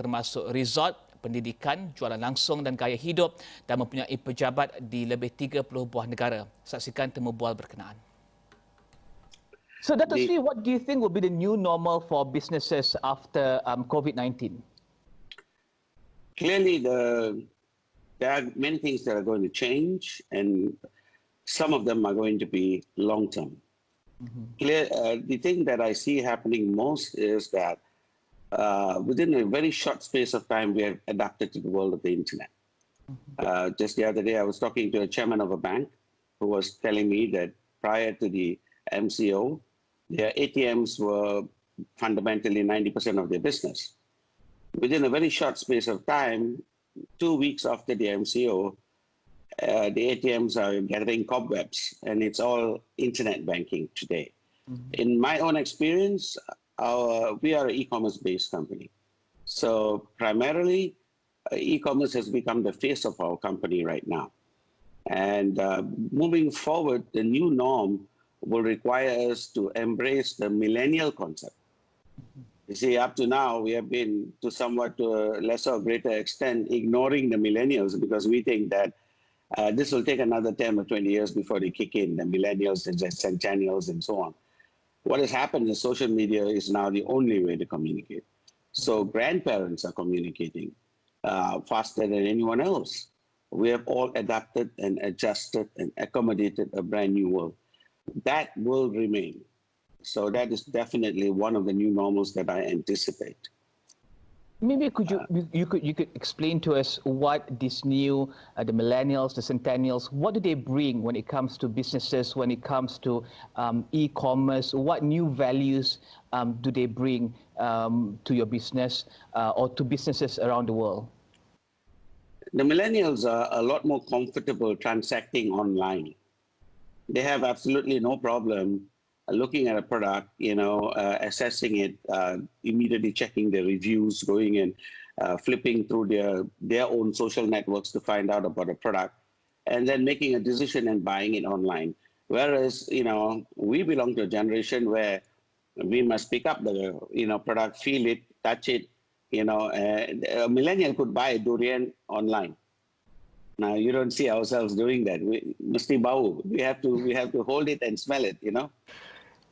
termasuk resort, pendidikan, jualan langsung dan gaya hidup dan mempunyai pejabat di lebih 30 buah negara. Saksikan temu bual berkenaan. So, Dato Sri, what do you think will be the new normal for businesses after COVID-19? Clearly, there are many things that are going to change, and some of them are going to be long-term. The thing that I see happening most is that within a very short space of time, we have adapted to the world of the internet. Just the other day, I was talking to a chairman of a bank who was telling me that prior to the MCO, their ATMs were fundamentally 90% of their business. Within a very short space of time, 2 weeks after the MCO, the ATMs are gathering cobwebs, and it's all internet banking today. In my own experience, we are an e-commerce based company. So primarily, e-commerce has become the face of our company right now. And moving forward, the new norm will require us to embrace the millennial concept. You see, up to now, we have been to a lesser or greater extent ignoring the millennials because we think that this will take another 10 or 20 years before they kick in, the millennials and the centennials and so on. What has happened is social media is now the only way to communicate. So grandparents are communicating faster than anyone else. We have all adapted and adjusted and accommodated a brand new world. That will remain. So that is definitely one of the new normals that I anticipate. Maybe you could explain to us what this new, the millennials, the centennials, what do they bring when it comes to businesses, when it comes to e-commerce? What new values do they bring to your business or to businesses around the world? The millennials are a lot more comfortable transacting online. They have absolutely no problem looking at a product, assessing it, immediately checking the reviews, going and flipping through their own social networks to find out about a product, and then making a decision and buying it online. Whereas, we belong to a generation where we must pick up the, product, feel it, touch it. A millennial could buy a durian online. Now, you don't see ourselves doing that. We mesti bau. We have to hold it and smell it,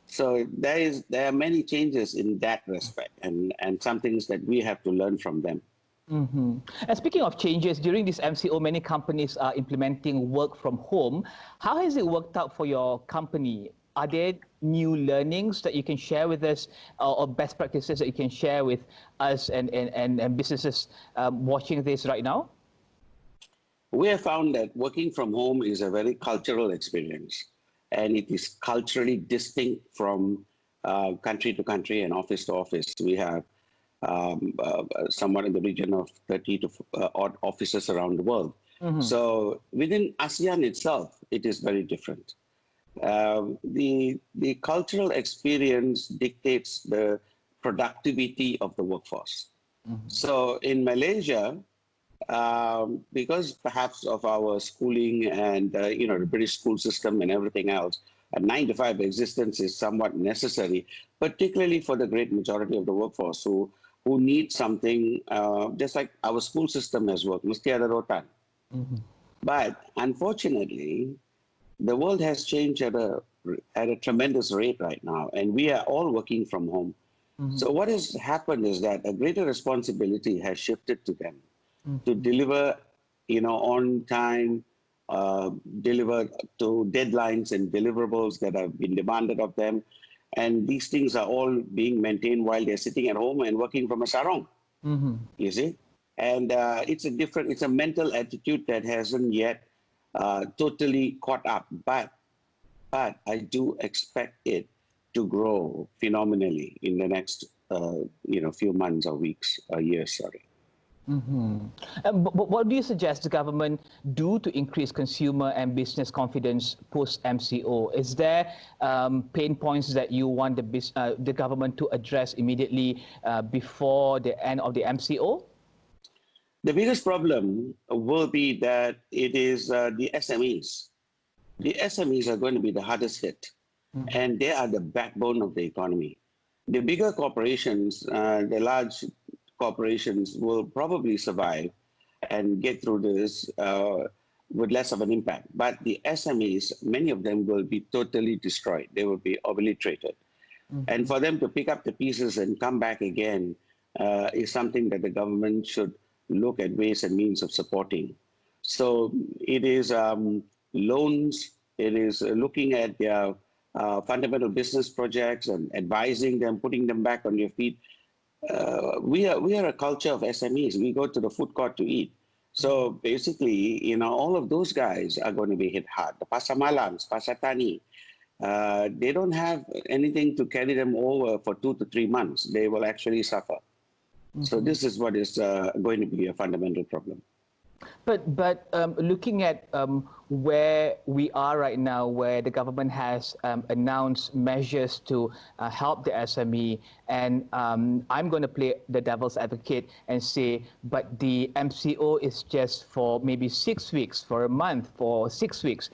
So there are many changes in that respect, and some things that we have to learn from them. And speaking of changes, during this MCO, many companies are implementing work from home. How has it worked out for your company? Are there new learnings that you can share with us, or best practices that you can share with us and businesses watching this right now? We have found that working from home is a very cultural experience, and it is culturally distinct from country to country and office to office. We have somewhat in the region of 30 to odd offices around the world. So within ASEAN itself, it is very different. The cultural experience dictates the productivity of the workforce. So in Malaysia, because perhaps of our schooling and the British school system and everything else, a 9-to-5 existence is somewhat necessary, particularly for the great majority of the workforce who need something just like our school system has worked. Mesti ada rotan. But unfortunately, the world has changed at a tremendous rate right now, and we are all working from home. So what has happened is that a greater responsibility has shifted to them. To deliver, on time, deliver to deadlines and deliverables that have been demanded of them. And these things are all being maintained while they're sitting at home and working from a sarong, you see. And it's a mental attitude that hasn't yet totally caught up. But I do expect it to grow phenomenally in the next, few months or weeks or years, sorry. But what do you suggest the government do to increase consumer and business confidence post-MCO? Is there pain points that you want the government to address immediately before the end of the MCO? The biggest problem will be that it is the SMEs. The SMEs are going to be the hardest hit, and they are the backbone of the economy. The bigger corporations, the large corporations will probably survive and get through this with less of an impact. But the SMEs, many of them will be totally destroyed. They will be obliterated. And for them to pick up the pieces and come back again is something that the government should look at ways and means of supporting. So it is loans, it is looking at their fundamental business projects and advising them, putting them back on their feet. We are a culture of SMEs. We go to the food court to eat. So basically, all of those guys are going to be hit hard. The Pasar Malams, Pasar Tani, they don't have anything to carry them over for 2 to 3 months. They will actually suffer. So this is what is going to be a fundamental problem. But looking at where we are right now, where the government has announced measures to help the SME, and I'm going to play the devil's advocate and say, but the MCO is just for maybe 6 weeks, for a month, for 6 weeks.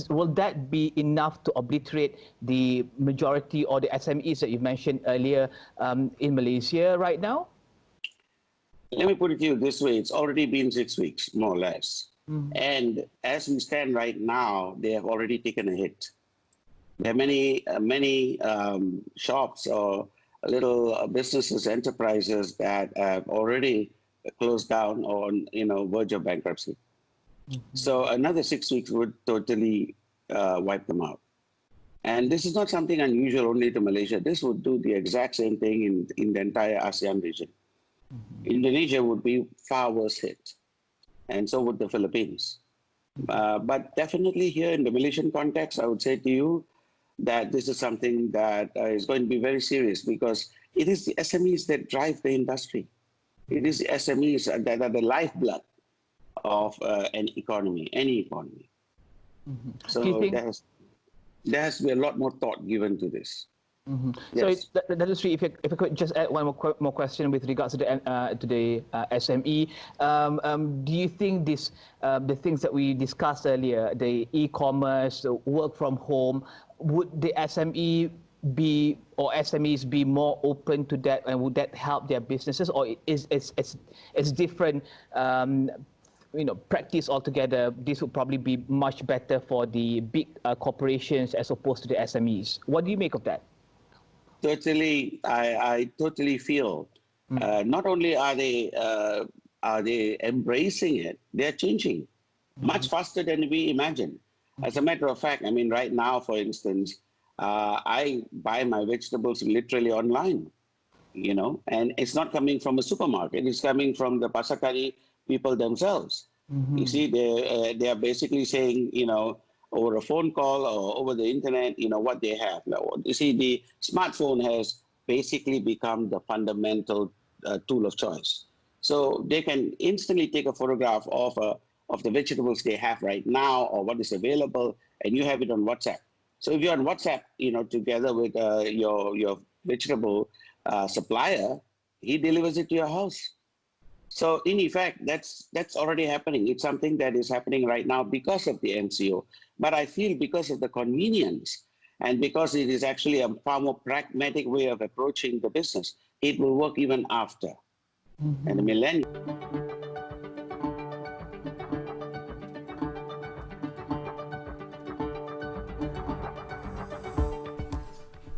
Will that be enough to obliterate the majority or the SMEs that you mentioned earlier in Malaysia right now? Let me put it to you this way. It's already been 6 weeks, more or less. And as we stand right now, they have already taken a hit. There are many shops or little businesses, enterprises that have already closed down or on verge of bankruptcy. So another 6 weeks would totally wipe them out. And this is not something unusual only to Malaysia. This would do the exact same thing in the entire ASEAN region. Indonesia would be far worse hit, and so would the Philippines. But definitely here in the Malaysian context, I would say to you that this is something that is going to be very serious, because it is the SMEs that drive the industry. It is the SMEs that are the lifeblood of an economy, any economy. So there has to be a lot more thought given to this. Yes. So that is true. If I could just add one more question with regards to the SME, do you think the things that we discussed earlier, the e-commerce, the work from home, would the SMEs be more open to that, and would that help their businesses, or it's different? Practice altogether, this would probably be much better for the big corporations as opposed to the SMEs. What do you make of that? Totally, I totally feel. Not only are they embracing it, they are changing much faster than we imagined. As a matter of fact, I mean, right now, for instance, I buy my vegetables literally online, and it's not coming from a supermarket. It's coming from the Pasar Tani people themselves. You see, they are basically saying, over a phone call or over the internet, what they have. You see, the smartphone has basically become the fundamental tool of choice. So they can instantly take a photograph of the vegetables they have right now or what is available, and you have it on WhatsApp. So if you're on WhatsApp, together with your vegetable supplier, he delivers it to your house. So in effect, that's already happening. It's something that is happening right now because of the MCO. But I feel because of the convenience and because it is actually a far more pragmatic way of approaching the business, it will work even after. And the millennials.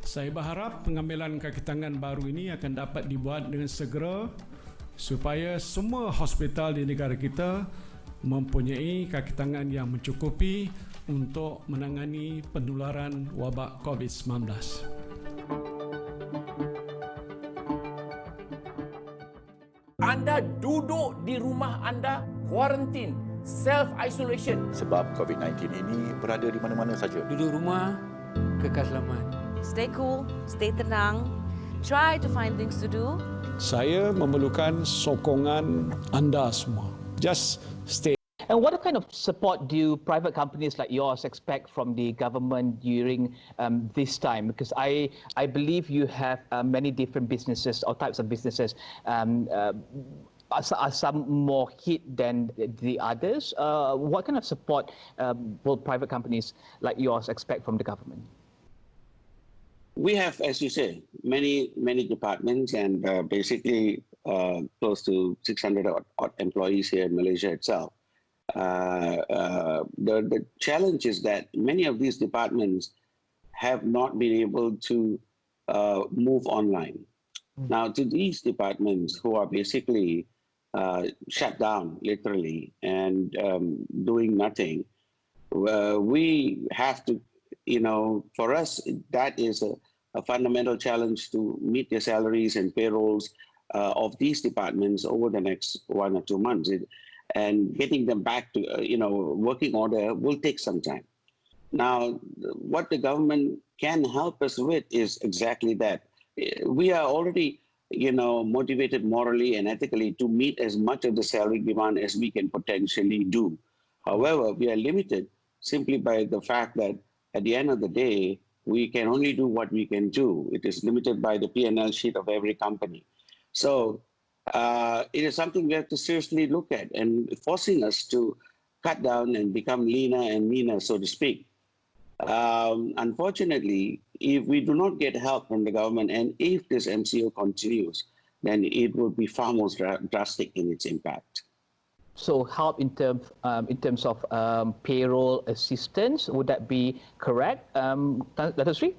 Saya berharap pengambilan kaki tangan baru ini akan dapat dibuat dengan segera supaya semua hospital di negara kita mempunyai kaki tangan yang mencukupi untuk menangani penularan wabak COVID-19. Anda duduk di rumah anda, quarantine, self-isolation. Sebab COVID-19 ini berada di mana-mana saja. Duduk rumah, kekal selamat. Stay cool, stay tenang, try to find things to do. Saya memerlukan sokongan anda semua. Just stay. And what kind of support do private companies like yours expect from the government during this time? Because I believe you have many different businesses or types of businesses. Are some more hit than the others? What kind of support will private companies like yours expect from the government? We have, as you say, many departments, and basically close to 600 odd employees here in Malaysia itself. The challenge is that many of these departments have not been able to move online. Now, to these departments who are basically shut down, literally, and doing nothing, we have to, for us, that is a fundamental challenge to meet the salaries and payrolls of these departments over the next 1 or 2 months. And getting them back to, working order will take some time. Now, what the government can help us with is exactly that. We are already, motivated morally and ethically to meet as much of the salary demand as we can potentially do. However, we are limited simply by the fact that at the end of the day, we can only do what we can do. It is limited by the P&L sheet of every company. So it is something we have to seriously look at, and forcing us to cut down and become leaner and meaner, so to speak. Unfortunately, if we do not get help from the government, and if this MCO continues, then it will be far more drastic in its impact. So help in terms of payroll assistance, would that be correct, Dato Sri?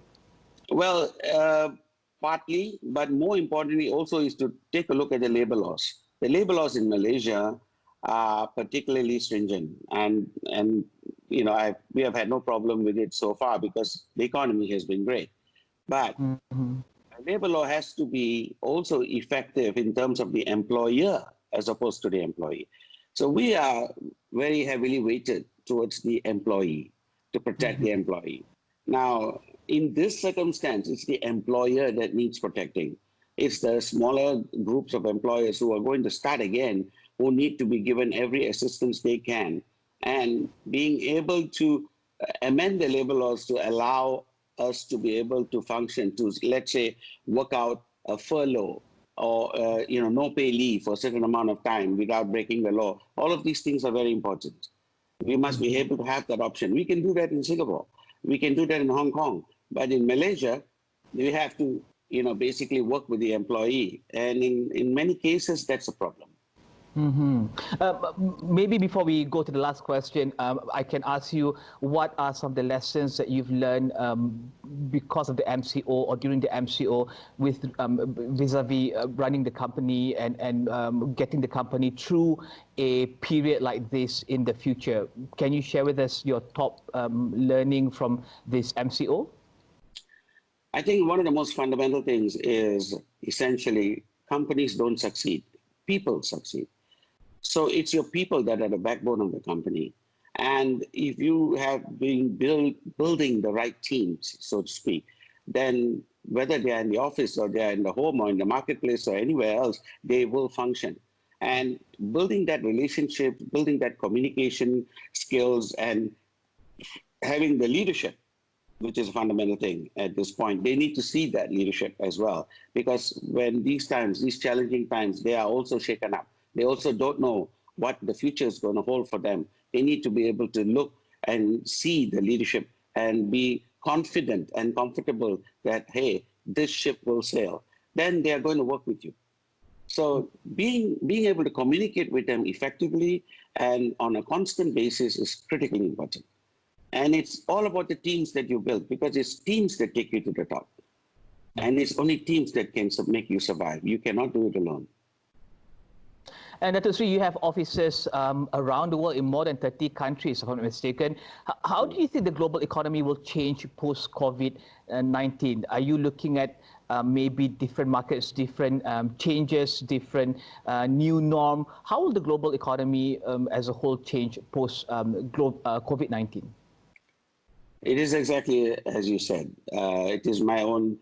Well, partly, but more importantly also is to take a look at the labor laws. The labor laws in Malaysia are particularly stringent, and we have had no problem with it so far because the economy has been great. But labor law has to be also effective in terms of the employer as opposed to the employee. So we are very heavily weighted towards the employee to protect the employee. Now, in this circumstance, it's the employer that needs protecting. It's the smaller groups of employers who are going to start again, who need to be given every assistance they can. And being able to amend the labor laws to allow us to be able to function, to, let's say, work out a furlough or no pay leave for a certain amount of time without breaking the law. All of these things are very important. We must be able to have that option. We can do that in Singapore. We can do that in Hong Kong. But in Malaysia, we have to, basically work with the employee. And in many cases, that's a problem. Maybe before we go to the last question, I can ask you, what are some of the lessons that you've learned because of the MCO or during the MCO with vis-a-vis running the company and getting the company through a period like this in the future? Can you share with us your top learning from this MCO? I think one of the most fundamental things is essentially companies don't succeed, people succeed. So it's your people that are the backbone of the company. And if you have been building the right teams, so to speak, then whether they're in the office or they're in the home or in the marketplace or anywhere else, they will function. And building that relationship, building that communication skills, and having the leadership, which is a fundamental thing at this point. They need to see that leadership as well, because when these challenging times, they are also shaken up. They also don't know what the future is going to hold for them. They need to be able to look and see the leadership and be confident and comfortable that, hey, this ship will sail. Then they are going to work with you. So being able to communicate with them effectively and on a constant basis is critically important. And it's all about the teams that you build, because it's teams that take you to the top. And it's only teams that can make you survive. You cannot do it alone. And Dato Sri, you have offices around the world in more than 30 countries, if I'm not mistaken. How do you think the global economy will change post-COVID-19? Are you looking at maybe different markets, different changes, different new norm? How will the global economy as a whole change post-COVID-19? It is exactly as you said. It is my own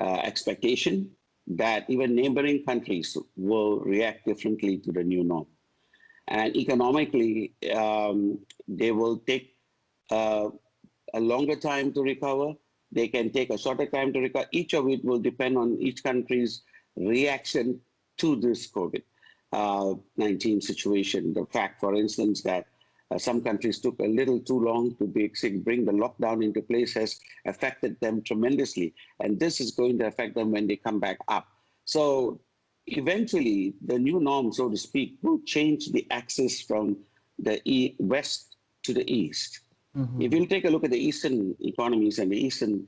expectation that even neighboring countries will react differently to the new norm. And economically, they will take a longer time to recover. They can take a shorter time to recover. Each of it will depend on each country's reaction to this COVID-19 situation. The fact, for instance, that some countries took a little too long to bring the lockdown into place has affected them tremendously. And this is going to affect them when they come back up. So eventually the new norm, so to speak, will change the axis from the west to the east. If you take a look at the eastern economies and the eastern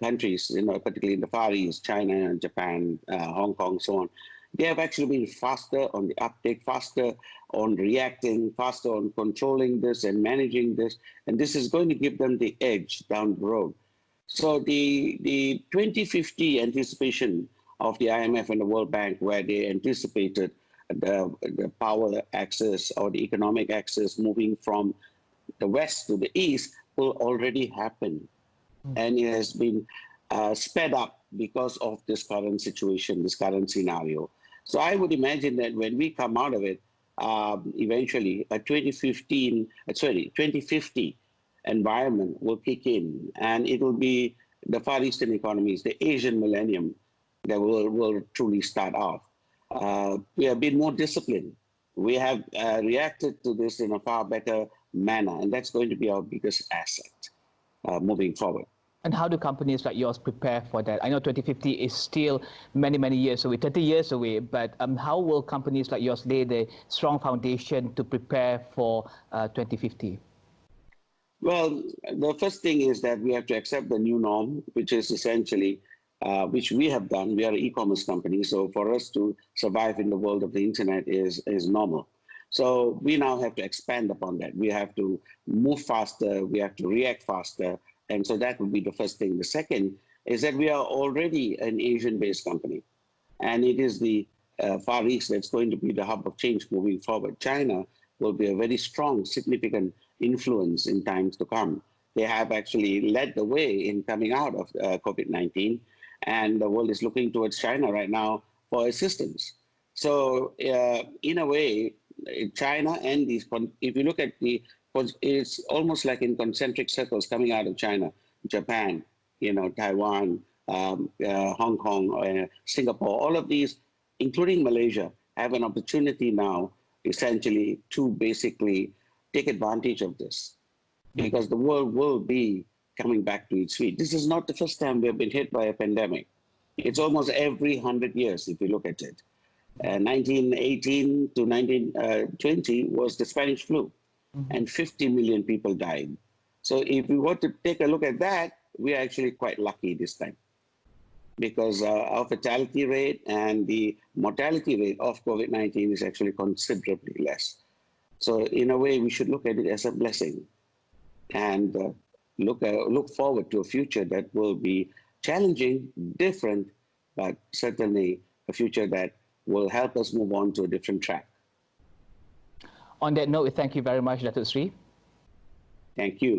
countries, particularly in the Far East, China, Japan, Hong Kong, so on, they have actually been faster on the uptake, faster on reacting, faster on controlling this and managing this, and this is going to give them the edge down the road. So the 2050 anticipation of the IMF and the World Bank, where they anticipated the power axis or the economic axis moving from the west to the east, will already happen. And it has been sped up because of this current situation, this current scenario. So I would imagine that when we come out of it, eventually a 2050 environment will kick in, and it will be the Far Eastern economies, the Asian millennium, that will truly start off. We have been more disciplined. We have reacted to this in a far better manner, and that's going to be our biggest asset moving forward. And how do companies like yours prepare for that? I know 2050 is still many, many years away, 30 years away, but how will companies like yours lay the strong foundation to prepare for 2050? Well, the first thing is that we have to accept the new norm, which is essentially, which we have done. We are an e-commerce company, so for us to survive in the world of the internet is normal. So we now have to expand upon that. We have to move faster, we have to react faster, and so that would be the first thing. The second is that we are already an Asian-based company, and it is the Far East that's going to be the hub of change moving forward. China will be a very strong, significant influence in times to come. They have actually led the way in coming out of COVID-19, and the world is looking towards China right now for assistance. So in a way, China and these, if you look at it's almost like in concentric circles coming out of China, Japan, Taiwan, Hong Kong, Singapore, all of these, including Malaysia, have an opportunity now essentially to basically take advantage of this, because the world will be coming back to its feet. This is not the first time we have been hit by a pandemic. It's almost every 100 years, if you look at it. 1918 to 1920 was the Spanish flu, and 50 million people died. So if we were to take a look at that, we're actually quite lucky this time, because our fatality rate and the mortality rate of COVID-19 is actually considerably less. So in a way, we should look at it as a blessing, and look forward to a future that will be challenging, different, but certainly a future that will help us move on to a different track. On that note, we thank you very much, Dato Sri. Thank you.